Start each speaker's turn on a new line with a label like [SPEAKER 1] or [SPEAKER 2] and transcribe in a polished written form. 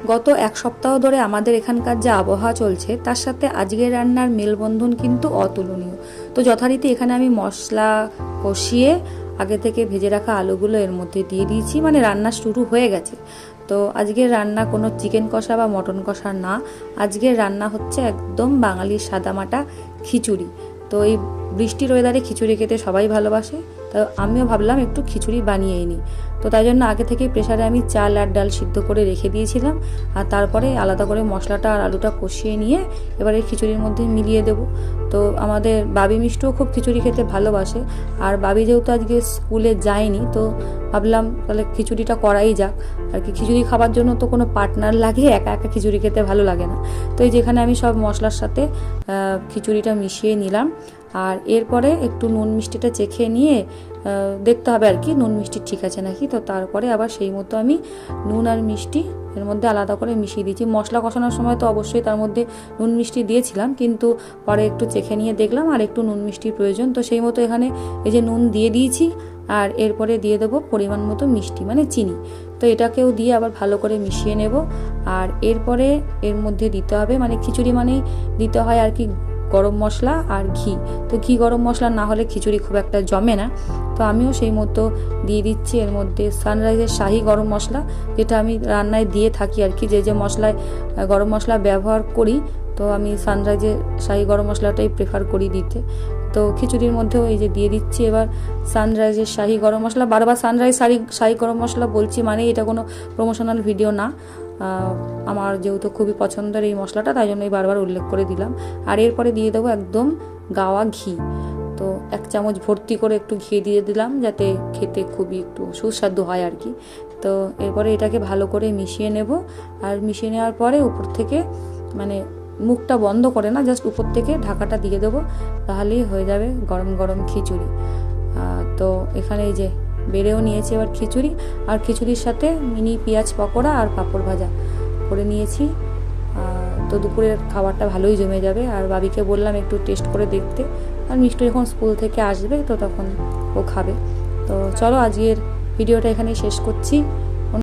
[SPEAKER 1] গত এক সপ্তাহ ধরে আমাদের এখানকার যে আবহাওয়া চলছে তার সাথে আজকের রান্নার মেলবন্ধন কিন্তু অতুলনীয়। তো যথারীতি এখানে আমি মশলা কষিয়ে আগে থেকে ভেজে রাখা আলুগুলো এর মধ্যে দিয়ে দিয়েছি, মানে রান্না শুরু হয়ে গেছে। তো আজকের রান্না কোনো চিকেন কষা বা মটন কষা না, আজকের রান্না হচ্ছে একদম বাঙালির সাদামাটা খিচুড়ি। তো এই বৃষ্টির ওয়েদারে খিচুড়ি খেতে সবাই ভালোবাসে, তো আমিও ভাবলাম একটু খিচুড়ি বানিয়েই নিই। তো তাই জন্য আগে থেকে প্রেসারে আমি চাল আর ডাল সিদ্ধ করে রেখে দিয়েছিলাম, আর তারপরে আলাদা করে মশলাটা আর আলুটা কষিয়ে নিয়ে এবারে খিচুড়ির মধ্যে মিলিয়ে দেবো। তো আমাদের বাবি মিষ্টিও খুব খিচুড়ি খেতে ভালোবাসে, আর বাবি যেহেতু আজকে স্কুলে যায়নি তো ভাবলাম তাহলে খিচুড়িটা করাই যাক। আর কি খিচুড়ি খাবার জন্য তো কোনো পার্টনার লাগে, একা একা খিচুড়ি খেতে ভালো লাগে না। তো এই যেখানে আমি সব মশলার সাথে খিচুড়িটা মিশিয়ে নিলাম, আর এরপরে একটু নুন মিষ্টিটা চেখে নিয়ে দেখতে হবে আর কি নুন মিষ্টি ঠিক আছে নাকি। তো তারপরে আবার সেই মতো আমি নুন আর মিষ্টি এর মধ্যে আলাদা করে মিশিয়ে দিয়েছি। মশলা কষানোর সময় তো অবশ্যই তার মধ্যে নুন মিষ্টি দিয়েছিলাম, কিন্তু পরে একটু চেখে নিয়ে দেখলাম আর একটু নুন মিষ্টির প্রয়োজন, তো সেই মতো এখানে এই যে নুন দিয়ে দিয়েছি। আর এরপরে দিয়ে দেবো পরিমাণ মতো মিষ্টি মানে চিনি। তো এটাকেও দিয়ে আবার ভালো করে মিশিয়ে নেব। আর এরপরে এর মধ্যে দিতে হবে, মানে খিচুড়ি মানেই দিতে হয় আর কি গরম মশলা আর ঘি। তো ঘি গরম মশলা না হলে খিচুড়ি খুব একটা জমে না। তো আমিও সেই মতো দিয়ে দিচ্ছি এর মধ্যে সানরাইজের শাহি গরম মশলা, যেটা আমি রান্নায় দিয়ে থাকি আর কি, যে মশলায় গরম মশলা ব্যবহার করি। তো আমি সানরাইজের শাহি গরম মশলাটাই প্রেফার করি দিতে। তো খিচুড়ির মধ্যেও এই যে দিয়ে দিচ্ছি এবার সানরাইজের শাহি গরম মশলা। বারবার সানরাইজ শাহি গরম মশলা বলছি, মানে এটা কোনো প্রমোশনাল ভিডিও না, আমার যেহেতু খুবই পছন্দের এই মশলাটা তাই জন্যই বারবার উল্লেখ করে দিলাম। আর এরপরে দিয়ে দেবো একদম গাওয়া ঘি। তো 1 চামচ ভর্তি করে একটু ঘি দিয়ে দিলাম, যাতে খেতে খুবই একটু সুস্বাদু হয় আর কি। তো এরপরে এটাকে ভালো করে মিশিয়ে নেব। আর মিশিয়ে নেওয়ার পরে উপর থেকে, মানে মুখটা বন্ধ করে না, জাস্ট উপর থেকে ঢাকাটা দিয়ে দেবো, তাহলেই হয়ে যাবে গরম গরম খিচুড়ি। তো এখানে এই যে বেড়েও নিয়েছি এবার খিচুড়ি, আর খিচুড়ির সাথে মিনি পেঁয়াজ পকোড়া আর পাঁপড় ভাজা করে নিয়েছি। তো দুপুরের খাবারটা ভালোই জমে যাবে। আর বাবিকে বললাম একটু টেস্ট করে দেখতে, আর মিষ্টি যখন স্কুল থেকে আসবে তো তখন ও খাবে। তো চলো আজকের ভিডিওটা এখানেই শেষ করছি।